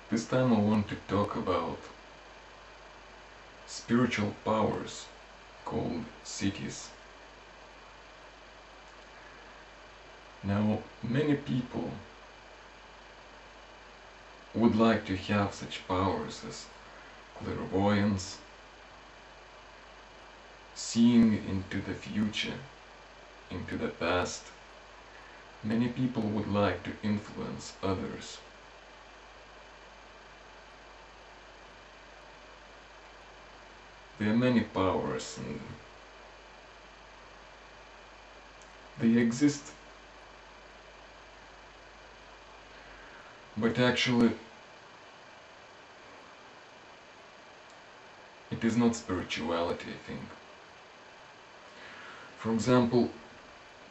This time I want to talk about spiritual powers called siddhis. Now, many people would like to have such powers as clairvoyance, seeing into the future, into the past. Many people would like to influence others. There are many powers and they exist. But actually, it is not spirituality, I think. For example,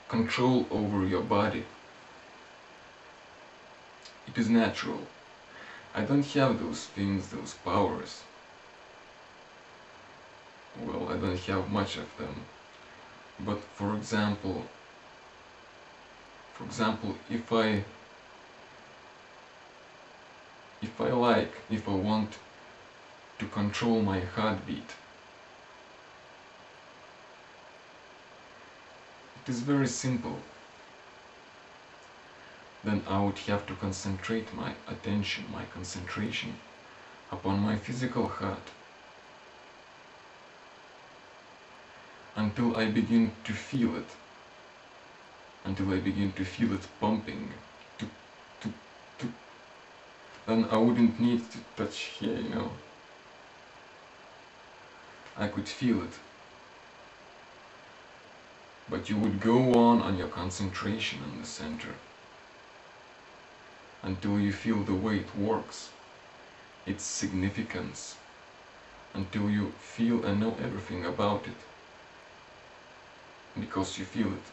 control over your body. It is natural. I don't have those things, those powers. Well, I don't have much of them. But for example, if I want to control my heartbeat, it is very simple. Then I would have to concentrate my attention, my concentration upon my physical heart until I begin to feel it, pumping. Then I wouldn't need to touch here, you know. I could feel it. But you would go on your concentration in the center until you feel the way it works, its significance, until you feel and know everything about it, because you feel it.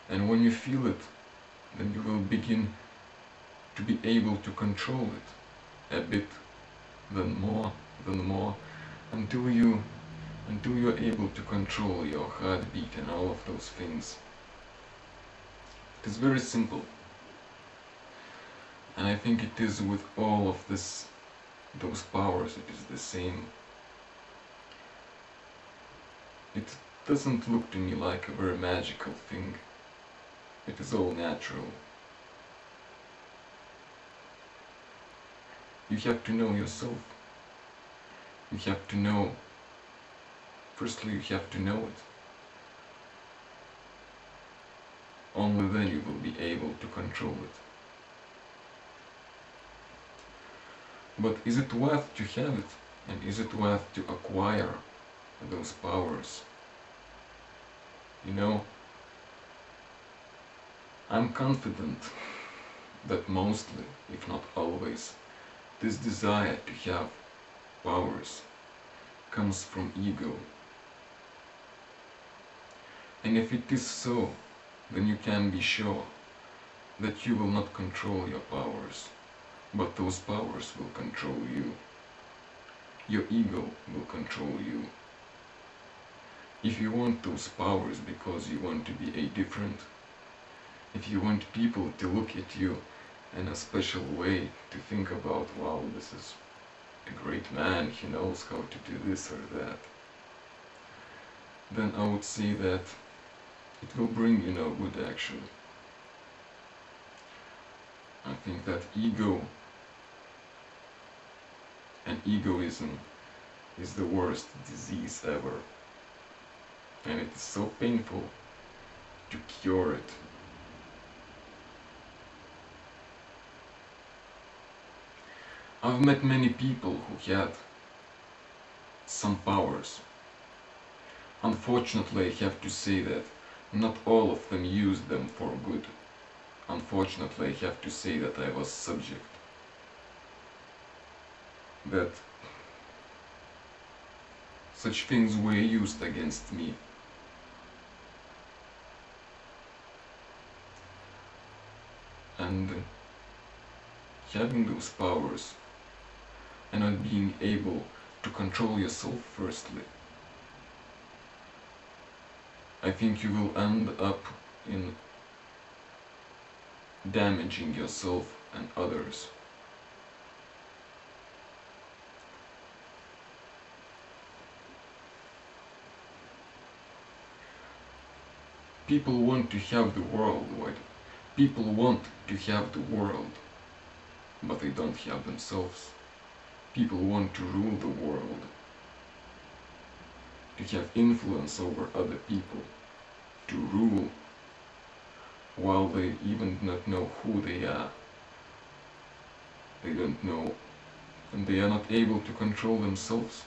And when you feel it, then you will begin to be able to control it a bit, then more, until you're able to control your heartbeat and all of those things. It is very simple. And I think it is with all of those powers, it is the same. It doesn't look to me like a very magical thing. It is all natural. You have to know yourself. You have to know. Firstly, you have to know it. Only then you will be able to control it. But is it worth to have it? And is it worth to acquire those powers? You know, I'm confident that mostly, if not always, this desire to have powers comes from ego. And if it is so, then you can be sure that you will not control your powers, but those powers will control you. Your ego will control you. If you want those powers because you want to be a different, if you want people to look at you in a special way, to think about, wow, this is a great man, he knows how to do this or that, then I would say that it will bring you no good actually. I think that ego and egoism is the worst disease ever. And it is so painful to cure it. I've met many people who had some powers. Unfortunately, I have to say that not all of them used them for good. Unfortunately, I have to say that I was subject. That such things were used against me. And having those powers and not being able to control yourself firstly, I think you will end up in damaging yourself and others. People want to have the world. People want to have the world, but they don't have themselves. People want to rule the world, to have influence over other people, to rule, while they even do not know who they are. They don't know, and they are not able to control themselves.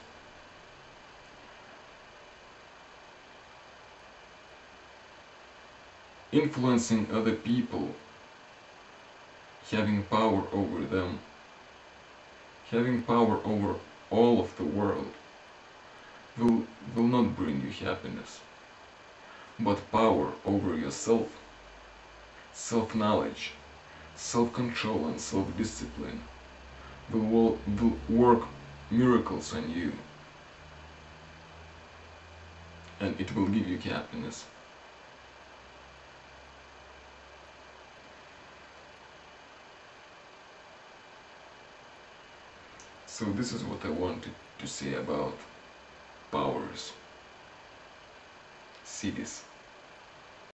Influencing other people, having power over them, having power over all of the world, will not bring you happiness. But power over yourself, self-knowledge, self-control and self-discipline will work miracles on you, and it will give you happiness. So this is what I wanted to say about powers, siddhis.